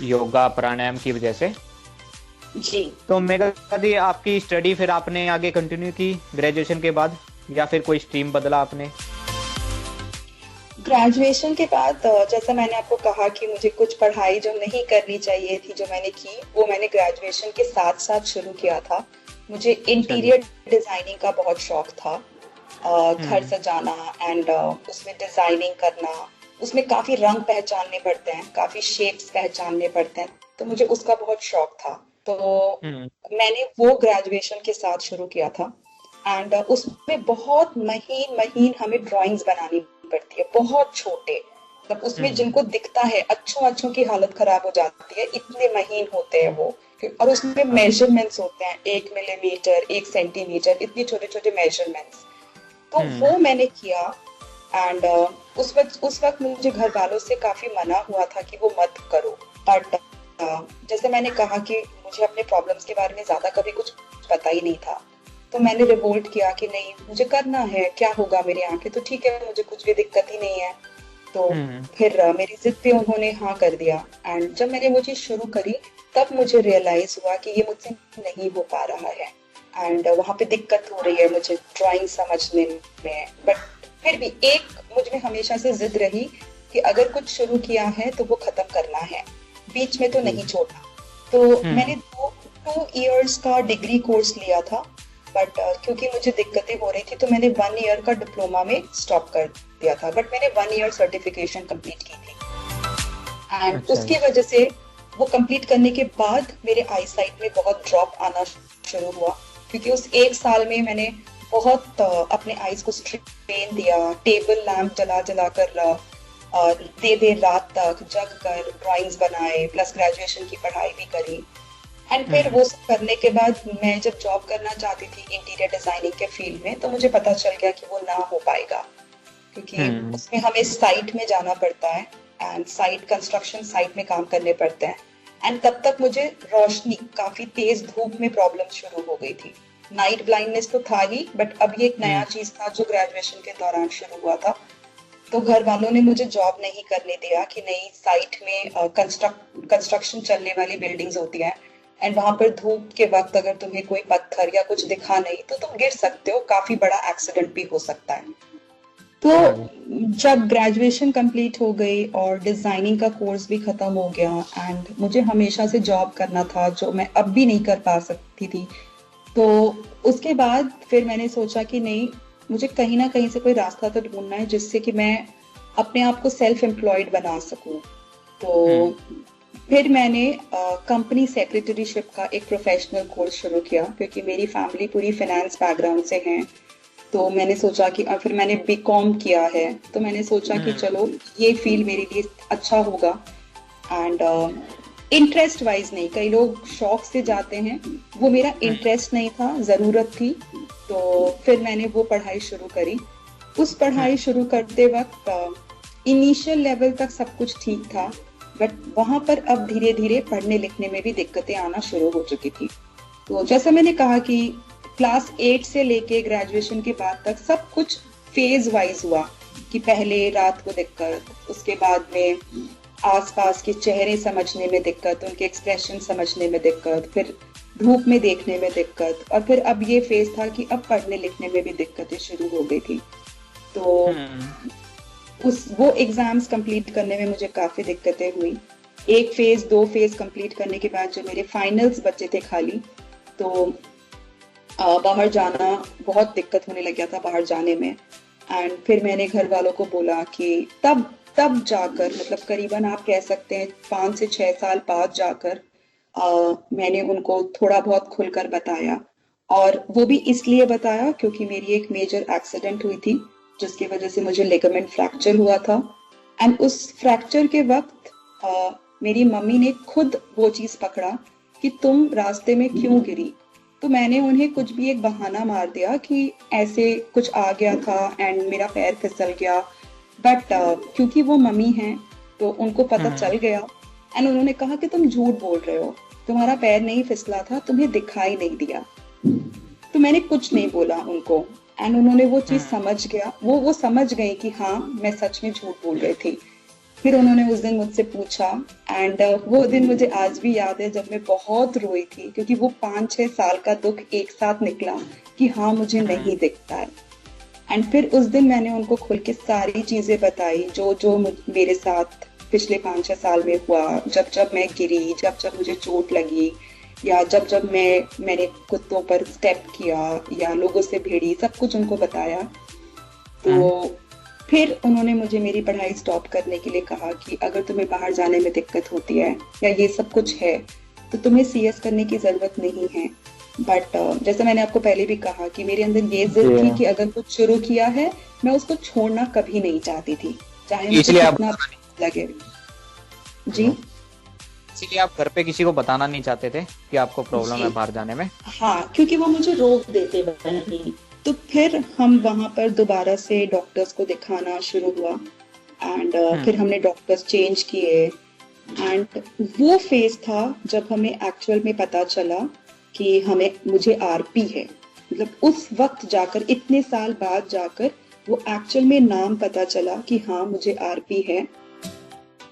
योगा प्राणायाम की वजह से। जी, तो मेरा कभी आपकी स्टडी फिर आपने आगे कंटिन्यू की ग्रेजुएशन के बाद, या फिर कोई स्ट्रीम बदला आपने? ग्रेजुएशन के बाद जैसा मैंने आपको कहा कि मुझे कुछ पढ़ाई जो नहीं करनी चाहिए थी जो मैंने की, वो मैंने ग्रेजुएशन के साथ साथ शुरू किया था। मुझे इंटीरियर डिजाइनिंग का बहुत शौक था, घर सजाना एंड उसमें डिजाइनिंग करना, उसमें काफी रंग पहचानने पड़ते हैं, काफी शेप्स पहचानने पड़ते हैं, तो मुझे उसका बहुत शौक था। तो मैंने वो ग्रेजुएशन के साथ शुरू किया था, एंड उसमें बहुत महीन महीन हमें ड्राइंग्स बनानी पड़ती है, बहुत छोटे, मतलब उसमें जिनको दिखता है अच्छों की हालत खराब हो जाती है, इतने महीन होते हैं वो, और उसमें मेजरमेंट्स होते हैं, 1 मिलीमीटर, 1 सेंटीमीटर, इतने छोटे छोटे मेजरमेंट्स। तो वो मैंने किया, एंड उस वक्त मुझे घर वालों से काफी मना हुआ था कि वो मत करो, बट जैसे मैंने कहा कि मुझे अपने प्रॉब्लम्स के बारे में ज्यादा कभी कुछ पता ही नहीं था, तो मैंने रिवोल्ट किया कि नहीं मुझे करना है, क्या होगा मेरी आंखें तो ठीक है, मुझे कुछ भी दिक्कत ही नहीं है। तो फिर मेरी जिद पे उन्होंने हाँ कर दिया, एंड जब मैंने वो चीज शुरू करी तब मुझे रियलाइज हुआ कि ये मुझसे नहीं हो पा रहा है, एंड वहां पे दिक्कत हो रही है मुझे ड्राइंग समझने में। बट फिर भी एक मुझ में हमेशा से जिद रही कि अगर कुछ शुरू किया है तो वो खत्म करना है, बीच में तो नहीं छोड़ना। तो मैंने 2 इयर्स का डिग्री कोर्स लिया था, बट क्योंकि मुझे दिक्कतें हो रही थी तो मैंने 1 ईयर का डिप्लोमा में स्टॉप कर दिया था, बट मैंने 1 ईयर सर्टिफिकेशन कंप्लीट की थी, एंड उसकी वजह से वो कंप्लीट करने के बाद मेरे आई साइट में बहुत ड्रॉप आना शुरू हुआ, क्योंकि उस 1 साल में मैंने बहुत अपने आईज को स्ट्रेन दिया, टेबल लैंप जला जला कर और देर देर रात तक जग कर ड्राइंग्स बनाए, प्लस ग्रेजुएशन की पढ़ाई भी करी। एंड फिर वो सब करने के बाद मैं जब जॉब करना चाहती थी इंटीरियर डिजाइनिंग के फील्ड में, तो मुझे पता चल गया कि वो ना हो पाएगा, क्योंकि उसमें हमें साइट में जाना पड़ता है एंड साइट कंस्ट्रक्शन साइट में काम करने पड़ते हैं। एंड तब तक मुझे रोशनी, काफी तेज धूप में प्रॉब्लम शुरू हो गई थी। नाइट ब्लाइंडनेस तो था ही, बट अब ये एक नया चीज था जो ग्रेजुएशन के दौरान शुरू हुआ था। तो घर वालों ने मुझे जॉब नहीं करने दिया कि नहीं, साइट में कंस्ट्रक्शन चलने वाली बिल्डिंग्स होती है एंड वहां पर धूप के वक्त अगर तुम्हें कोई पत्थर या कुछ दिखा नहीं तो तुम गिर सकते हो, काफी बड़ा एक्सीडेंट भी हो सकता है। तो जब ग्रेजुएशन कंप्लीट हो गई और डिजाइनिंग का कोर्स भी खत्म हो गया एंड मुझे हमेशा से जॉब करना था जो मैं अब भी नहीं कर पा सकती थी, तो उसके बाद फिर मैंने सोचा कि नहीं, मुझे कहीं ना कहीं से कोई रास्ता तो ढूंढना है जिससे कि मैं अपने आप को सेल्फ एम्प्लॉयड बना सकूं। तो फिर मैंने कंपनी सेक्रेटरीशिप का एक प्रोफेशनल कोर्स शुरू किया, क्योंकि मेरी फैमिली पूरी फाइनेंस बैकग्राउंड से है। तो मैंने सोचा कि फिर मैंने बीकॉम किया है, तो मैंने सोचा कि चलो ये फील्ड मेरे लिए अच्छा होगा। एंड इंटरेस्ट वाइज नहीं, कई लोग शौक से जाते हैं, वो मेरा इंटरेस्ट नहीं था, जरूरत थी। तो फिर मैंने वो पढ़ाई शुरू करी। उस पढ़ाई शुरू करते वक्त इनिशियल लेवल तक सब कुछ ठीक था, बट वहां पर अब धीरे धीरे पढ़ने लिखने में भी दिक्कतें आना शुरू हो चुकी थी। तो जैसा मैंने कहा कि क्लास 8 से लेके ग्रेजुएशन के बाद तक सब कुछ फेज वाइज हुआ, कि पहले रात को दिक्कत, उसके बाद में आसपास के चेहरे समझने में दिक्कत, उनके एक्सप्रेशन समझने में दिक्कत, फिर धूप में देखने में दिक्कत, और फिर अब ये फेज था कि अब पढ़ने लिखने में भी दिक्कतें शुरू हो गई थी। तो वो एग्जाम्स कंप्लीट करने में मुझे काफी दिक्कतें हुई। एक फेज, 2 फेज कंप्लीट करने के बाद जो मेरे फाइनल्स बचे थे खाली, तो बाहर जाना बहुत दिक्कत होने लग गया था, बाहर जाने में। एंड फिर मैंने घर वालों को बोला कि तब जाकर, मतलब करीबन आप कह सकते हैं 5 से 6 साल बाद जाकर मैंने उनको थोड़ा बहुत खुलकर बताया। और वो भी इसलिए बताया क्योंकि मेरी एक मेजर एक्सीडेंट हुई थी, जिसकी वजह से मुझे लिगामेंट फ्रैक्चर हुआ था। एंड उस फ्रैक्चर के वक्त मेरी मम्मी ने खुद वो चीज पकड़ा कि तुम रास्ते में क्यों गिरी। तो मैंने उन्हें कुछ भी एक बहाना मार दिया कि ऐसे कुछ आ गया था एंड मेरा पैर फिसल गया। बट क्योंकि वो मम्मी हैं तो उनको पता चल गया एंड उन्होंने कहा कि तुम झूठ बोल रहे हो, तुम्हारा पैर नहीं फिसला था, तुम्हें दिखाई नहीं दिया। तो मैंने कुछ नहीं बोला उनको एंड उन्होंने वो चीज समझ गया, वो समझ गए कि हाँ मैं सच में झूठ बोल रही थी। फिर उन्होंने उस दिन मुझसे पूछा एंड वो दिन मुझे आज भी याद है जब मैं बहुत रोई थी, क्योंकि वो 5-6 साल का दुख एक साथ निकला कि हाँ मुझे नहीं दिखता है। एंड फिर उस दिन मैंने उनको खुल के सारी चीजें बताई जो मेरे साथ पिछले 5-6 साल में हुआ, जब मैं गिरी, जब मुझे चोट लगी, या जब मैंने कुत्तों पर स्टेप किया या लोगों से भिड़ी, सब कुछ उनको बताया। तो फिर उन्होंने मुझे मेरी पढ़ाई स्टॉप करने के लिए कहा कि अगर तुम्हें बाहर जाने में दिक्कत होती है या ये सब कुछ है तो तुम्हें सीएस करने की जरूरत नहीं है। बट जैसे मैंने आपको पहले भी कहा कि मेरे अंदर ये जिद थी कि अगर कुछ शुरू किया है मैं उसको छोड़ना कभी नहीं चाहती थी, चाहे मुझे कितना लगे। जी, इसलिए आप घर पे किसी को बताना नहीं चाहते थे कि आपको प्रॉब्लम है बाहर जाने में? हाँ, क्योंकि वो मुझे रोक देते नहीं। तो फिर हम वहां पर दोबारा से डॉक्टर्स को दिखाना शुरू हुआ एंड फिर हमने डॉक्टर्स चेंज किए। एंड वो फेज था जब हमें एक्चुअल में पता चला कि मुझे आरपी है। मतलब उस वक्त जाकर, इतने साल बाद जाकर वो एक्चुअल में नाम पता चला कि हाँ मुझे आरपी है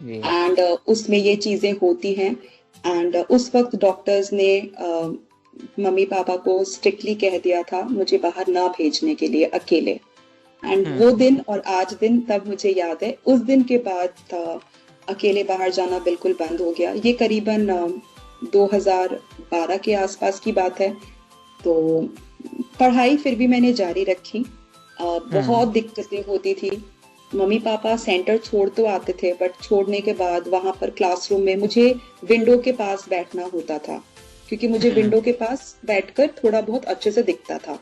एंड उसमें ये चीजें होती हैं। एंड उस वक्त डॉक्टर्स ने मम्मी पापा को स्ट्रिक्टली कह दिया था मुझे बाहर ना भेजने के लिए अकेले। एंड वो दिन और आज दिन तब मुझे याद है, उस दिन के बाद अकेले बाहर जाना बिल्कुल बंद हो गया। ये करीबन 2012 के आसपास की बात है। तो पढ़ाई फिर भी मैंने जारी रखी। बहुत दिक्कतें होती थी। मम्मी पापा सेंटर छोड़ तो आते थे, बट छोड़ने के बाद वहां पर क्लासरूम में मुझे विंडो के पास बैठना होता था, क्योंकि मुझे विंडो के पास बैठकर थोड़ा बहुत अच्छे से दिखता था।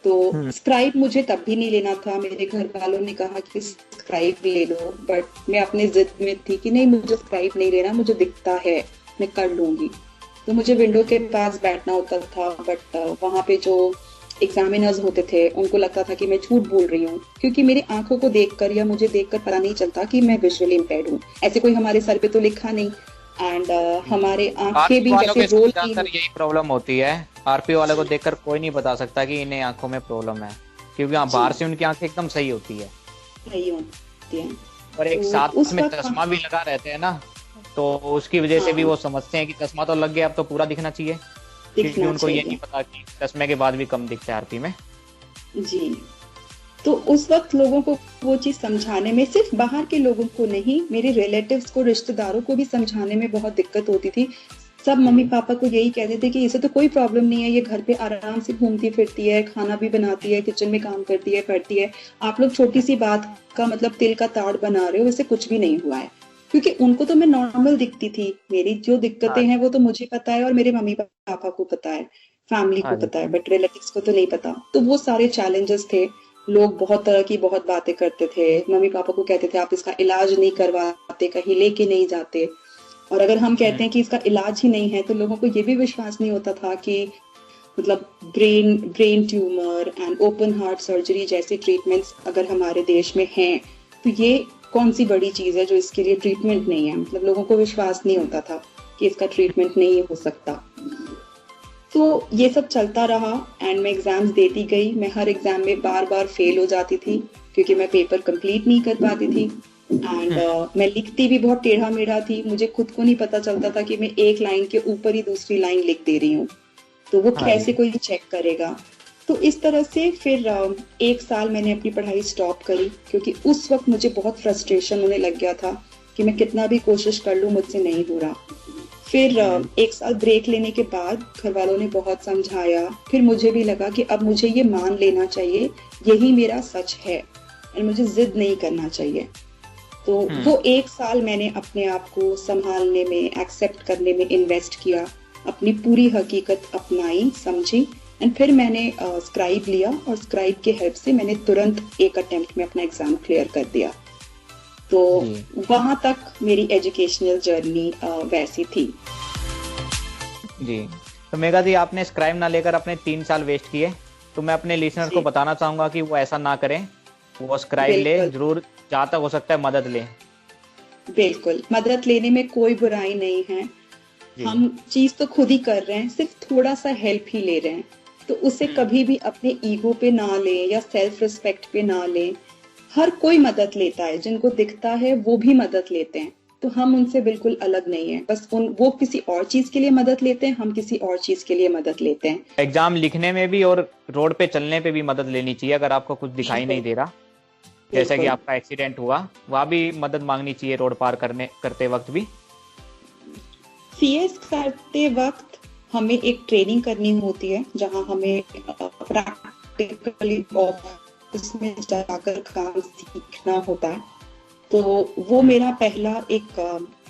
तो स्क्राइब मुझे तब भी नहीं लेना था, मेरे घर वालों ने कहा कि स्क्राइब ले लो, बट मैं अपनी जिद में थी कि नहीं, मुझे स्क्राइब नहीं लेना, मुझे दिखता है, मैं कर लूंगी। तो मुझे विंडो के पास बैठना होता था, बट वहां पे जो एग्जामिनर्स होते थे उनको लगता था कि मैं झूठ बोल रही हूँ, क्योंकि मेरी आंखों को देखकर या मुझे देखकर पता नहीं चलता कि मैं विजुअली इम्पेयर्ड हूँ। ऐसे कोई हमारे सर पे तो लिखा नहीं, एंड हमारे आंखें आरपी भी वालों वैसे के साथ रोल की ज्यादातर यही प्रॉब्लम होती है। आरपी वाले को देखकर कोई नहीं बता सकता कि इन्हें आंखों में प्रॉब्लम है, क्योंकि हाँ, बाहर से उनकी आंखें एकदम सही होती है। नहीं होती है। और एक तो साथ उस में वक्त चश्मा भी लगा रहते हैं ना, तो उसकी वजह से भी हाँ, वो समझते हैं कि चश्मा तो लग गया, अब तो पूरा दिखना चाहिए, क्योंकि दिखना उनको ये नहीं चाहिए। पता कि चश्मे के बाद भी कम दिखता है आरपी में। जी। तो उस वक्त लोगों को वो चीज समझाने में, सिर्फ बाहर के लोगों को नहीं, मेरे रिलेटिव्स को, रिश्तेदारों को भी समझाने में बहुत दिक्कत होती थी। सब मम्मी जी। पापा को यही कहते थे कि इसे तो कोई प्रॉब्लम नहीं है, ये घर पे आराम से घूमती फिरती है, खाना भी बनाती है, किचन में काम करती है, पढ़ती है, आप लोग छोटी सी बात का मतलब तिल का ताड़ बना रहे हो, इससे कुछ भी नहीं हुआ है। क्योंकि उनको तो मैं नॉर्मल दिखती थी, मेरी जो दिक्कतें हाँ हैं जी। वो तो मुझे पता है और मेरे मम्मी पापा को पता है, फैमिली को हाँ जी। पता है, बट रिलेटिव्स को तो नहीं पता। तो वो सारे चैलेंजेस थे। लोग बहुत तरह की बहुत बातें करते थे, मम्मी पापा को कहते थे आप इसका इलाज नहीं करवाते, कहीं लेके नहीं जाते। और अगर हम कहते हैं कि इसका इलाज ही नहीं है, तो लोगों को ये भी विश्वास नहीं होता था कि मतलब brain brain tumour and open heart surgery जैसी ट्रीटमेंट्स अगर हमारे देश में हैं, तो ये कौन सी बड़ी चीज है जो इसके लिए ट्रीटमेंट नहीं है। मतलब लोगों को विश्वास नहीं होता था कि इसका ट्रीटमेंट नहीं हो सकता। तो ये सब चलता रहा एंड मैं एग्जाम्स देती गई। मैं हर एग्जाम में बार बार फेल हो जाती थी, क्योंकि मैं पेपर कंप्लीट नहीं कर पाती थी। एंड मैं लिखती भी बहुत टेढ़ा मेढ़ा थी, मुझे खुद को नहीं पता चलता था कि मैं एक लाइन के ऊपर ही दूसरी लाइन लिख दे रही हूँ, तो वो हाँ कैसे जी। कोई चेक करेगा। तो इस तरह से फिर एक साल मैंने अपनी पढ़ाई स्टॉप करी, क्योंकि उस वक्त मुझे बहुत फ्रस्ट्रेशन होने लग गया था कि मैं कितना भी कोशिश कर लूं, मुझसे नहीं हो रहा। फिर एक साल ब्रेक लेने के बाद घर वालों ने बहुत समझाया, फिर मुझे भी लगा कि अब मुझे ये मान लेना चाहिए, यही मेरा सच है और मुझे जिद नहीं करना चाहिए। तो वो एक साल मैंने अपने आप को संभालने में, एक्सेप्ट करने में इन्वेस्ट किया, अपनी पूरी हकीकत अपनाई, समझी, एंड फिर मैंने स्क्राइब लिया और स्क्राइब के हेल्प से मैंने तुरंत एक अटेम्प्ट में अपना एग्जाम क्लियर कर दिया। तो जी। वहां तक मेरी एजुकेशनल जर्नी वैसी थी। जी। तो मेघा जी, आपने स्क्राइब ना लेकर अपने 3 साल वेस्ट किए, तो मैं अपने लिसनर को जी, बताना चाहूंगा कि वो ऐसा ना करें, वो स्क्राइब ले बिल्कुल जरूर, जहाँ तक हो सकता है मदद ले। बिल्कुल, मदद लेने में कोई बुराई नहीं है। जी। हम चीज तो खुद ही कर रहे हैं, सिर्फ थोड़ा सा हेल्प ही ले रहे हैं। तो उसे कभी भी अपने ईगो पे ना लें या सेल्फ रिस्पेक्ट पे ना लें। हर कोई मदद लेता है, जिनको दिखता है वो भी मदद लेते हैं, तो हम उनसे बिल्कुल अलग नहीं है। बस वो किसी और चीज के लिए मदद लेते हैं, हम किसी और चीज के लिए मदद लेते हैं। एग्जाम लिखने में भी और रोड पे चलने पे भी मदद लेनी चाहिए, अगर आपको कुछ दिखाई नहीं बिल्कुल दे रहा, जैसा कि बिल्कुल। आपका एक्सीडेंट हुआ, वहाँ भी मदद मांगनी चाहिए रोड पार करते वक्त भी। सीएस करते वक्त हमें एक ट्रेनिंग करनी होती है, जहां हमें प्रैक्टिकली ऑफिस में जाकर काम सीखना होता है। तो वो मेरा पहला एक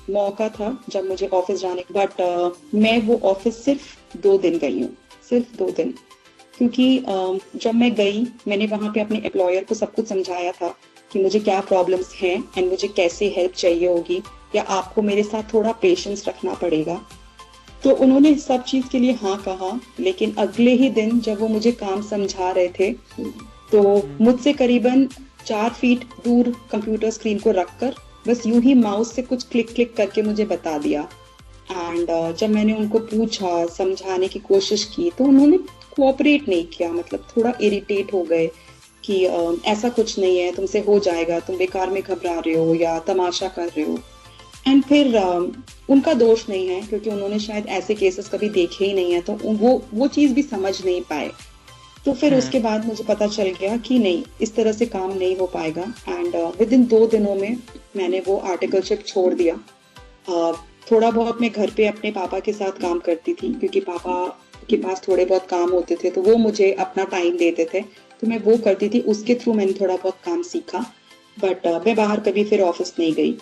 मौका था जब मुझे ऑफिस जाने, बट मैं वो ऑफिस सिर्फ 2 दिन गई हूँ, सिर्फ 2 दिन। क्योंकि जब मैं गई, मैंने वहां पे अपने एम्प्लॉयर को सब कुछ समझाया था कि मुझे क्या प्रॉब्लम्स हैं एंड मुझे कैसे हेल्प चाहिए होगी, या आपको मेरे साथ थोड़ा पेशेंस रखना पड़ेगा। तो उन्होंने सब चीज के लिए हाँ कहा, लेकिन अगले ही दिन जब वो मुझे काम समझा रहे थे, तो मुझसे करीबन 4 फीट दूर कंप्यूटर स्क्रीन को रखकर बस यूं ही माउस से कुछ क्लिक क्लिक करके मुझे बता दिया। एंड जब मैंने उनको पूछा, समझाने की कोशिश की, तो उन्होंने कोऑपरेट नहीं किया, मतलब थोड़ा इरिटेट हो गए कि ऐसा कुछ नहीं है, तुमसे हो जाएगा, तुम बेकार में घबरा रहे हो या तमाशा कर रहे हो। एंड फिर उनका दोष नहीं है, क्योंकि उन्होंने शायद ऐसे केसेस कभी देखे ही नहीं है, तो वो चीज भी समझ नहीं पाए। तो फिर उसके बाद मुझे पता चल गया कि नहीं, इस तरह से काम नहीं हो पाएगा। एंड विद इन 2 दिनों में मैंने वो आर्टिकलशिप छोड़ दिया। थोड़ा बहुत मैं घर पे अपने पापा के साथ काम करती थी, क्योंकि पापा के पास थोड़े बहुत काम होते थे, तो वो मुझे अपना टाइम देते थे, तो मैं वो करती थी। उसके थ्रू मैंने थोड़ा बहुत काम सीखा, बट मैं बाहर कभी फिर ऑफिस नहीं गई।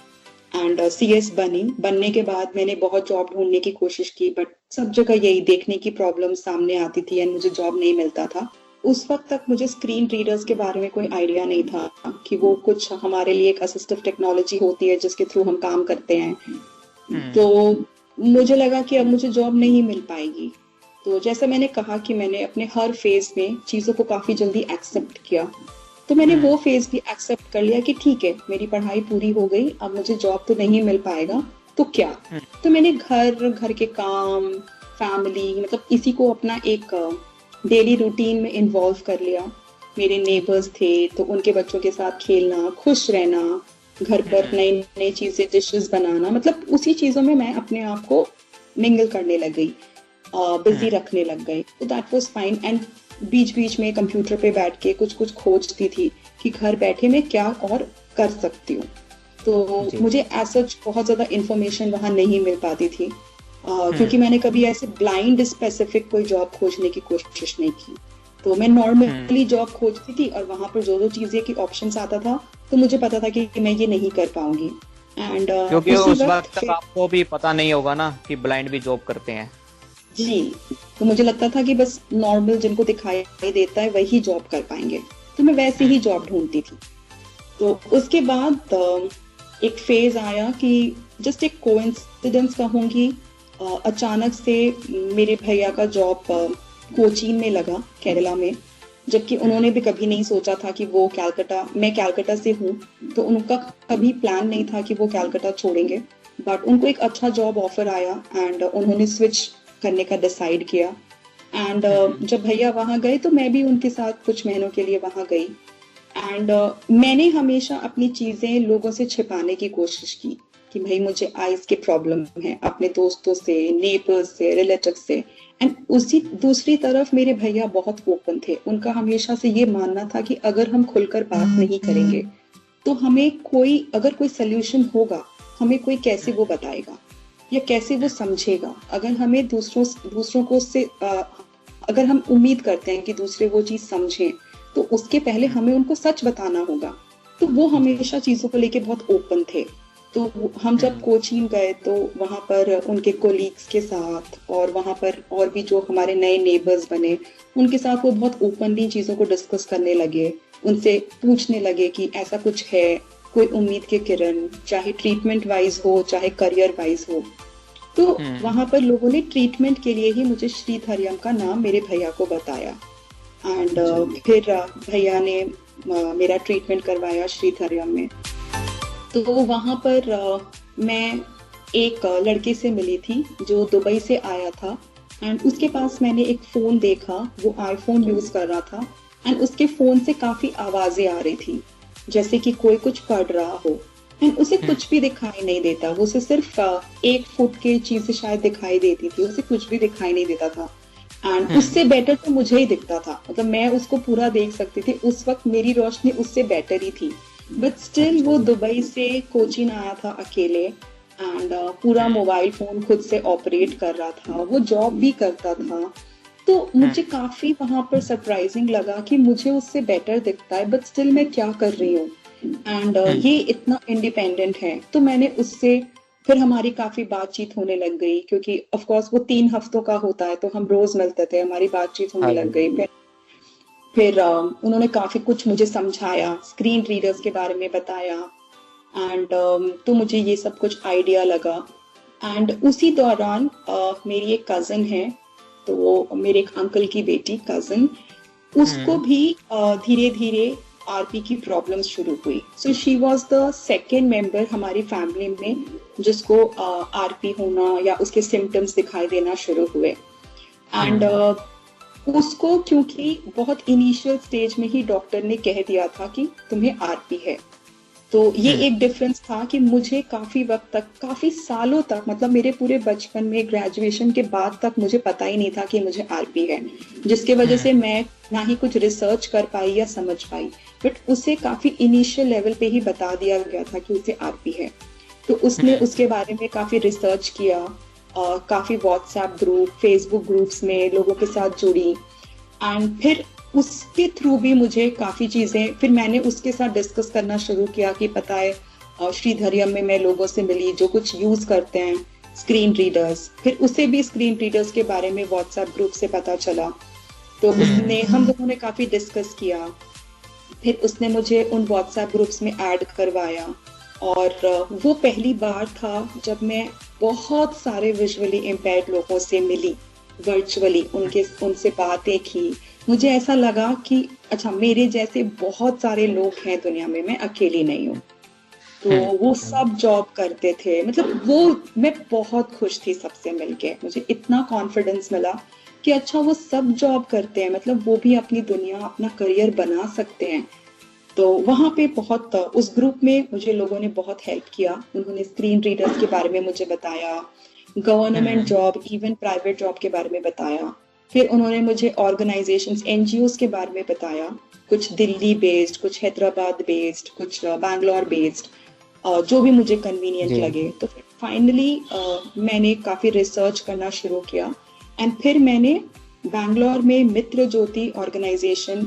एंड सीएस बनने के बाद मैंने बहुत जॉब ढूंढने की कोशिश की, बट सब जगह यही देखने की प्रॉब्लम सामने आती थी एंड मुझे जॉब नहीं मिलता था। उस वक्त तक मुझे स्क्रीन रीडर्स के बारे में कोई आइडिया नहीं था कि वो कुछ हमारे लिए एक असिस्टिव टेक्नोलॉजी होती है जिसके थ्रू हम काम करते हैं। तो मुझे लगा कि अब मुझे जॉब नहीं मिल पाएगी। तो जैसा मैंने कहा कि मैंने अपने हर फेज में चीजों को काफी जल्दी एक्सेप्ट किया, तो मैंने वो फेज भी एक्सेप्ट कर लिया कि ठीक है, मेरी पढ़ाई पूरी हो गई, अब मुझे जॉब तो नहीं मिल पाएगा, तो क्या। तो मैंने घर के काम, फैमिली, मतलब इसी को अपना एक डेली रूटीन में इन्वॉल्व कर लिया। मेरे नेबर्स थे तो उनके बच्चों के साथ खेलना, खुश रहना, घर पर नई नई चीजें, डिशेस बनाना, मतलब उसी चीजों में मैं अपने आप को मिंगल करने लग गई, बिजी रखने लग गई। तो दैट वाज फाइन। एंड बीच बीच में कंप्यूटर पे बैठ के कुछ कुछ खोजती थी कि घर बैठे मैं क्या और कर सकती हूँ। तो मुझे ऐसा बहुत ज्यादा इंफॉर्मेशन वहां नहीं मिल पाती थी, क्योंकि मैंने कभी ऐसे ब्लाइंड स्पेसिफिक कोई जॉब खोजने की कोशिश नहीं की। तो मैं नॉर्मली जॉब खोजती थी और वहां पर जो चीजें की ऑप्शंस आता था तो मुझे पता था कि मैं ये नहीं कर पाऊंगी। एंड क्योंकि उस वक्त तक आपको भी पता नहीं होगा ना कि ब्लाइंड भी जॉब करते हैं। जी, तो मुझे लगता था कि बस नॉर्मल जिनको दिखाई देता है वही जॉब कर पाएंगे, तो मैं वैसे ही जॉब ढूंढती थी। तो उसके बाद एक फेज आया कि जस्ट एक कोइंसिडेंस कहूंगी, अचानक से मेरे भैया का जॉब कोचीन में लगा, केरला में, जबकि उन्होंने भी कभी नहीं सोचा था कि वो मैं कैलकाटा से हूँ, तो उनका कभी प्लान नहीं था कि वो कैलकाटा छोड़ेंगे। बट उनको एक अच्छा जॉब ऑफर आया एंड उन्होंने स्विच करने का डिसाइड किया। एंड जब भैया वहां गए तो मैं भी उनके साथ कुछ महीनों के लिए वहां गई। एंड मैंने हमेशा अपनी चीजें लोगों से छिपाने की कोशिश की कि भाई मुझे आइज के प्रॉब्लम है, अपने दोस्तों से, नेबर्स से, रिलेटिव से। एंड उसी दूसरी तरफ मेरे भैया बहुत ओपन थे, उनका हमेशा से ये मानना था कि अगर हम खुलकर बात नहीं करेंगे तो हमें अगर कोई सोल्यूशन होगा, हमें कोई कैसे वो बताएगा या कैसे वो समझेगा। अगर हमें दूसरों को से अगर हम उम्मीद करते हैं कि दूसरे वो चीज समझें, तो उसके पहले हमें उनको सच बताना होगा। तो वो हमेशा चीजों को लेके बहुत ओपन थे। तो हम जब कोचीन गए तो वहां पर उनके कोलीग्स के साथ और वहां पर और भी जो हमारे नए नेबर्स बने, उनके साथ वो बहुत ओपनली चीजों को डिस्कस करने लगे, उनसे पूछने लगे कि ऐसा कुछ है, कोई उम्मीद के किरण, चाहे ट्रीटमेंट वाइज हो चाहे करियर वाइज हो। तो वहां पर लोगों ने ट्रीटमेंट के लिए ही मुझे श्रीधरियम का नाम मेरे भैया को बताया। एंड फिर भैया ने मेरा ट्रीटमेंट करवाया श्रीधरियम में। तो वहां पर मैं एक लड़के से मिली थी जो दुबई से आया था। एंड उसके पास मैंने एक फोन देखा, वो आईफोन यूज कर रहा था। एंड उसके फोन से काफी आवाजें आ रही थी, जैसे कि कोई कुछ पढ़ रहा हो। एंड उसे कुछ भी दिखाई नहीं देता, वो उसे सिर्फ 1 फुट की चीजें शायद दिखाई देती थी, उसे कुछ भी दिखाई नहीं देता था। एंड उससे बेटर तो मुझे ही दिखता था, मतलब मैं उसको पूरा देख सकती थी। उस वक्त मेरी रोशनी उससे बेटर ही थी। बट स्टिल वो दुबई से कोचीन आया था अकेले। एंड पूरा मोबाइल फोन खुद से ऑपरेट कर रहा था, वो जॉब भी करता था। तो मुझे काफी वहां पर सरप्राइजिंग लगा कि मुझे उससे बेटर दिखता है, बट स्टिल मैं क्या कर रही हूँ। एंड ये इतना इंडिपेंडेंट है। तो मैंने उससे फिर हमारी काफी बातचीत होने लग गई, क्योंकि ऑफ कोर्स वो 3 हफ्तों का होता है, तो हम रोज मिलते थे, हमारी बातचीत होने लग गई। फिर उन्होंने काफी कुछ मुझे समझाया, स्क्रीन रीडर्स के बारे में बताया। एंड तो मुझे ये सब कुछ आइडिया लगा। एंड उसी दौरान मेरी एक कजन है, तो वो मेरे एक अंकल की बेटी कजन, उसको भी धीरे धीरे आरपी की प्रॉब्लम्स शुरू हुई। So she was the second member हमारी फैमिली में जिसको आरपी होना या उसके सिम्टम्स दिखाई देना शुरू हुए। एंड उसको क्योंकि बहुत इनिशियल स्टेज में ही डॉक्टर ने कह दिया था कि तुम्हें आरपी है, तो ये एक डिफरेंस था कि मुझे काफी वक्त तक, काफी सालों तक, मतलब मेरे पूरे बचपन में, ग्रेजुएशन के बाद तक मुझे पता ही नहीं था कि मुझे आरपी है, जिसके वजह से मैं ना ही कुछ रिसर्च कर पाई या समझ पाई। बट उसे काफी इनिशियल लेवल पे ही बता दिया गया था कि उसे आरपी है। तो उसने उसके बारे में काफी रिसर्च किया, काफी व्हाट्सएप ग्रुप, फेसबुक ग्रुप्स में लोगों के साथ जुड़ी। एंड फिर उसके थ्रू भी मुझे काफी चीजें, फिर मैंने उसके साथ डिस्कस करना शुरू किया कि पता है श्रीधरियम में मैं लोगों से मिली जो कुछ यूज करते हैं स्क्रीन रीडर्स। फिर उसे भी स्क्रीन रीडर्स के बारे में व्हाट्सएप ग्रुप से पता चला। तो उसने हम लोगों ने काफी डिस्कस किया। फिर उसने मुझे उन व्हाट्सएप ग्रुप्स में ऐड करवाया, और वो पहली बार था जब मैं बहुत सारे विजुअली इम्पेयर्ड लोगों से मिली, वर्चुअली उनसे बातें की। मुझे ऐसा लगा कि अच्छा, मेरे जैसे बहुत सारे लोग हैं दुनिया में, मैं अकेली नहीं हूँ। तो वो सब जॉब करते थे, मतलब वो, मैं बहुत खुश थी सबसे मिलके। मुझे इतना कॉन्फिडेंस मिला कि अच्छा, वो सब जॉब करते हैं, मतलब वो भी अपनी दुनिया, अपना करियर बना सकते हैं। तो वहां पे बहुत, उस ग्रुप में मुझे लोगों ने बहुत हेल्प किया। उन्होंने स्क्रीन रीडर्स के बारे में मुझे बताया, government job, even private job के बारे में बताया। फिर उन्होंने मुझे ऑर्गेनाइजेशंस, एनजीओज के बारे में बताया, कुछ दिल्ली बेस्ड, कुछ हैदराबाद बेस्ड, कुछ बैंगलोर बेस्ड, जो भी मुझे कन्वीनियंट जी। लगे। तो फिर फाइनली मैंने काफी रिसर्च करना शुरू किया, एंड फिर मैंने बैंगलोर में मित्र ज्योति ऑर्गेनाइजेशन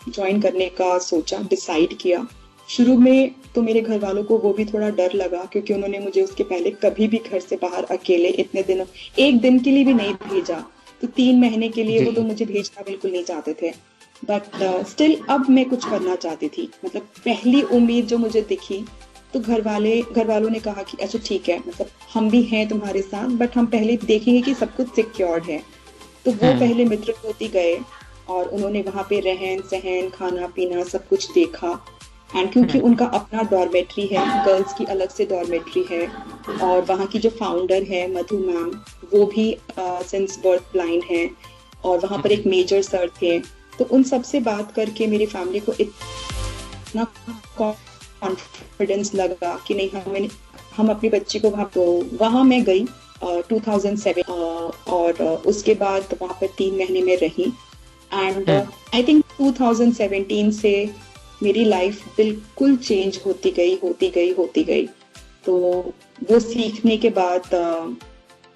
ज्वाइन करने का सोचा, डिसाइड किया। शुरू में तो मेरे घर वालों को वो भी थोड़ा डर लगा, क्योंकि उन्होंने मुझे उसके पहले कभी भी घर से बाहर अकेले इतने दिनों, एक दिन के लिए भी नहीं भेजा। तो 3 महीने के लिए वो तो मुझे भेजना बिल्कुल नहीं चाहते थे। बट स्टिल अब मैं कुछ करना चाहती थी, मतलब पहली उम्मीद जो मुझे दिखी, तो घर वालों ने कहा कि अच्छा ठीक है, मतलब हम भी हैं तुम्हारे साथ, बट हम पहले देखेंगे कि सब कुछ सिक्योर्ड है। तो वो पहले मित्र ज्योति गए, और उन्होंने वहां पे रहन सहन, खाना पीना सब कुछ देखा। एंड क्योंकि उनका अपना डॉर्मेट्री है, गर्ल्स की अलग से डॉर्मेट्री है, और वहाँ की जो फाउंडर है मधु मैम, वो भी सिंस बर्थ ब्लाइंड है, और वहाँ पर एक मेजर सर थे। तो उन सब से बात करके मेरी फैमिली को इतना कॉन्फिडेंस लगा कि नहीं, हम अपनी बच्ची को वहाँ, तो वहाँ मैं गई 2007, और उसके बाद वहाँ पर 3 महीने में रही। एंड आई थिंक 2017 से मेरी लाइफ बिल्कुल चेंज होती गई। तो वो सीखने के बाद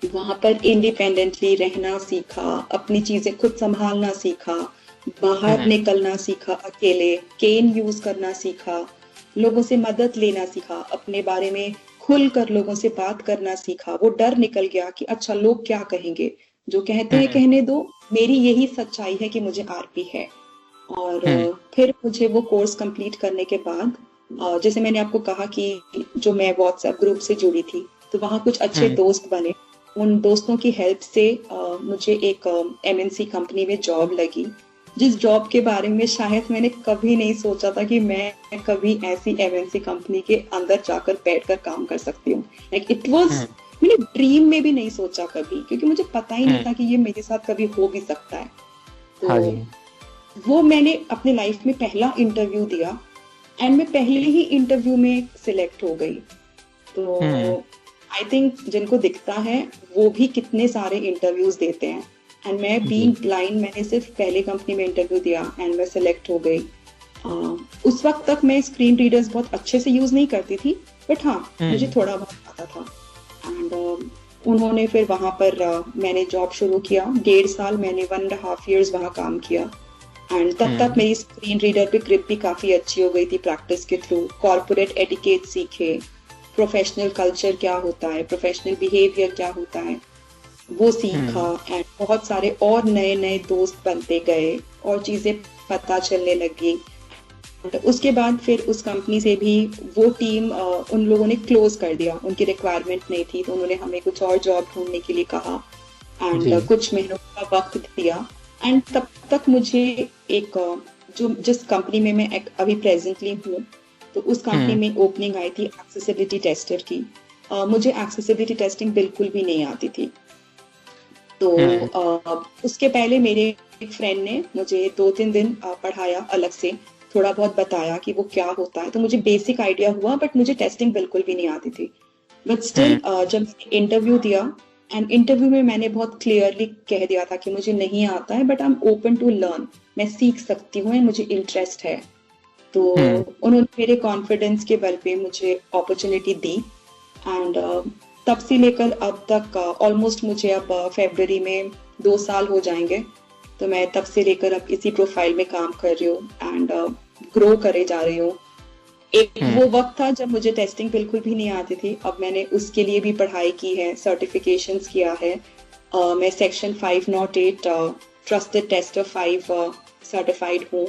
वहां पर इंडिपेंडेंटली रहना सीखा, अपनी चीजें खुद संभालना सीखा, बाहर निकलना सीखा, अकेले केन यूज करना सीखा, लोगों से मदद लेना सीखा, अपने बारे में खुलकर लोगों से बात करना सीखा। वो डर निकल गया कि अच्छा, लोग क्या कहेंगे, जो कहते हैं कहने दो, मेरी यही सच्चाई है कि मुझे आरपी है। और फिर मुझे वो कोर्स कंप्लीट करने के बाद, जैसे मैंने आपको कहा कि जो मैं व्हाट्सएप ग्रुप से जुड़ी थी, तो वहाँ कुछ अच्छे दोस्त बने। उन दोस्तों की हेल्प से मुझे एक एमएनसी कंपनी में जॉब लगी, जिस जॉब के बारे में शायद मैंने कभी नहीं सोचा था कि मैं कभी ऐसी एमएनसी कंपनी के अंदर जाकर बैठकर काम कर सकती हूँ। लाइक इट वाज, मैंने ड्रीम में भी नहीं सोचा कभी, क्योंकि मुझे पता ही नहीं था कि ये मेरे साथ कभी हो भी सकता है। तो वो मैंने अपने लाइफ में पहला इंटरव्यू दिया, एंड मैं पहले ही इंटरव्यू में सिलेक्ट हो गई। तो आई थिंक जिनको दिखता है वो भी कितने सारे इंटरव्यूज देते हैं, एंड मैं बीइंग ब्लाइंड, मैंने सिर्फ पहले कंपनी में इंटरव्यू दिया एंड मैं सिलेक्ट हो गई। उस वक्त तक मैं स्क्रीन रीडर्स बहुत अच्छे से यूज नहीं करती थी, बट हाँ मुझे थोड़ा बहुत आता था। एंड उन्होंने फिर वहां पर मैंने जॉब शुरू किया। 1.5 साल मैंने 1.5 years वहां काम किया, एंड तब तक मेरी स्क्रीन रीडर पे ग्रिप भी काफी अच्छी हो गई थी प्रैक्टिस के थ्रू। कॉर्पोरेट एटिकेट सीखे, प्रोफेशनल कल्चर क्या होता है, प्रोफेशनल बिहेवियर क्या होता है, वो सीखा। एंड बहुत सारे और नए नए दोस्त बनते गए और चीजें पता चलने लगी। उसके बाद फिर उस कंपनी से भी वो टीम, उन लोगों ने क्लोज कर दिया, उनकी रिक्वायरमेंट नहीं थी, तो उन्होंने हमें कुछ और जॉब ढूंढने के लिए कहा, एंड कुछ महीनों का वक्त दिया। एंड तब तक मुझे एक, जो जिस कंपनी में मैं अभी प्रेजेंटली हूँ, तो उस कंपनी में ओपनिंग आई थी एक्सेसिबिलिटी टेस्टर की। मुझे एक्सेसिबिलिटी टेस्टिंग बिल्कुल भी नहीं आती थी। तो उसके पहले मेरे एक फ्रेंड ने मुझे 2-3 दिन पढ़ाया, अलग से थोड़ा बहुत बताया कि वो क्या होता है, तो मुझे बेसिक आइडिया हुआ, बट मुझे टेस्टिंग बिल्कुल भी नहीं आती थी। बट स्टिल जब मैंने इंटरव्यू दिया, एंड इंटरव्यू में मैंने बहुत क्लियरली कह दिया था कि मुझे नहीं आता है, but I am open to learn, मैं सीख सकती हूँ, मुझे इंटरेस्ट है। तो उन्होंने मेरे कॉन्फिडेंस के बल पे मुझे अपॉर्चुनिटी दी, एंड तब से लेकर अब तक ऑलमोस्ट मुझे अब फरवरी में 2 साल हो जाएंगे। तो मैं तब से लेकर अब इसी प्रोफाइल में काम कर रही हूँ, एंड ग्रो करे जा रही हूँ। एक वो वक्त था जब मुझे टेस्टिंग बिल्कुल भी नहीं आती थी, अब मैंने उसके लिए भी पढ़ाई की है, सर्टिफिकेशंस किया है। मैं सेक्शन 508 ट्रस्टेड टेस्टर 5 सर्टिफाइड हूँ।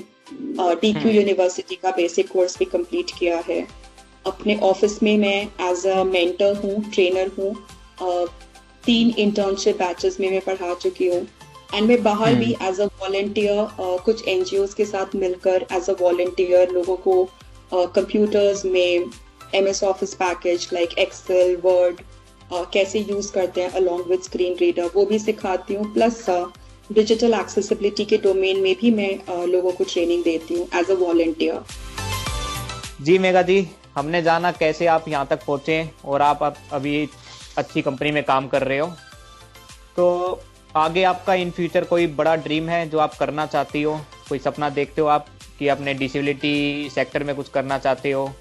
DQ यूनिवर्सिटी का बेसिक कोर्स भी कंप्लीट किया है। अपने ऑफिस में मैं एज अ मेंटर हूँ, ट्रेनर हूँ। 3 इंटर्नशिप बैचेस में मैं पढ़ा चुकी हूँ। एंड मैं बाहर भी एज अ वॉलंटियर कुछ NGOs के साथ मिलकर एज अ वॉलंटियर लोगों को कंप्यूटर्स में MS Office package like Excel, Word कैसे यूज करते हैं अलॉन्ग विद स्क्रीन रीडर, वो भी सिखाती हूँ। प्लस डिजिटल एक्सेसिबिलिटी के डोमेन में भी मैं लोगों को ट्रेनिंग देती हूँ एज अ वॉलंटियर। जी मेघा जी, हमने जाना कैसे आप यहाँ तक पहुंचे और आप अभी अच्छी कंपनी में काम कर रहे हो। तो आगे आपका इन फ्यूचर कोई बड़ा ड्रीम है जो आप करना चाहती हो, कोई सपना देखते हो आप कि अपने डिसेबिलिटी सेक्टर में कुछ करना चाहते हो?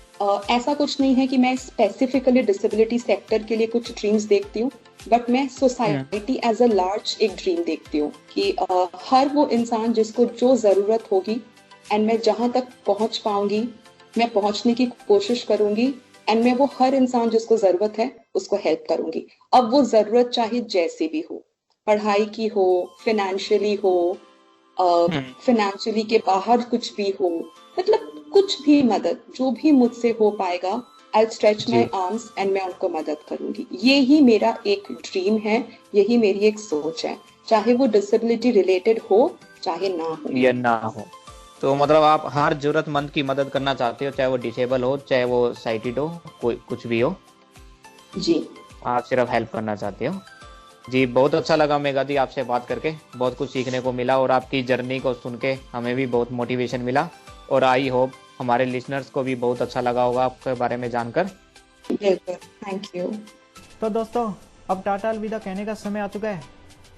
ऐसा कुछ नहीं है कि मैं स्पेसिफिकली डिसेबिलिटी सेक्टर के लिए कुछ ड्रीम्स देखती हूँ, बट मैं सोसाइटी एज अ लार्ज एक ड्रीम देखती हूँ कि हर वो इंसान जिसको जो जरूरत होगी एंड मैं जहां तक पहुंच पाऊंगी मैं पहुंचने की कोशिश करूंगी एंड मैं वो हर इंसान जिसको जरूरत है उसको हेल्प करूंगी। अब वो जरूरत चाहे जैसी भी हो, पढ़ाई की हो, फाइनेंशियली हो, फाइनेंशियली के बाहर कुछ भी हो, मतलब कुछ भी मदद जो भी मुझसे हो पाएगा, I stretch my arms and मैं उनको मदद करूंगी। ये ही मेरा एक ड्रीम है, यही मेरी एक सोच है, चाहे वो डिसेबिलिटी रिलेटेड हो चाहे ना हो। या ना हो, तो मतलब आप हर जरूरतमंद की मदद करना चाहते हो, चाहे वो डिसेबल हो चाहे वो साइटेड हो, कोई कुछ भी हो, जी आप सिर्फ हेल्प करना चाहते हो। जी बहुत अच्छा लगा मेघा जी आपसे बात करके, बहुत कुछ सीखने को मिला और आपकी जर्नी को सुन के हमें भी बहुत मोटिवेशन मिला और आई होप हमारे लिसनर्स को भी बहुत अच्छा लगा होगा आपके बारे में जानकर। बिल्कुल, थैंक यू। तो दोस्तों, अब टाटा अलविदा कहने का समय आ चुका है।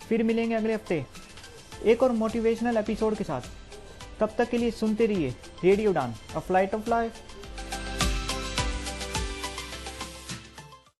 फिर मिलेंगे अगले हफ्ते एक और मोटिवेशनल एपिसोड के साथ। तब तक के लिए सुनते रहिए रेडियो उड़ान, अ फ्लाइट ऑफ लाइफ।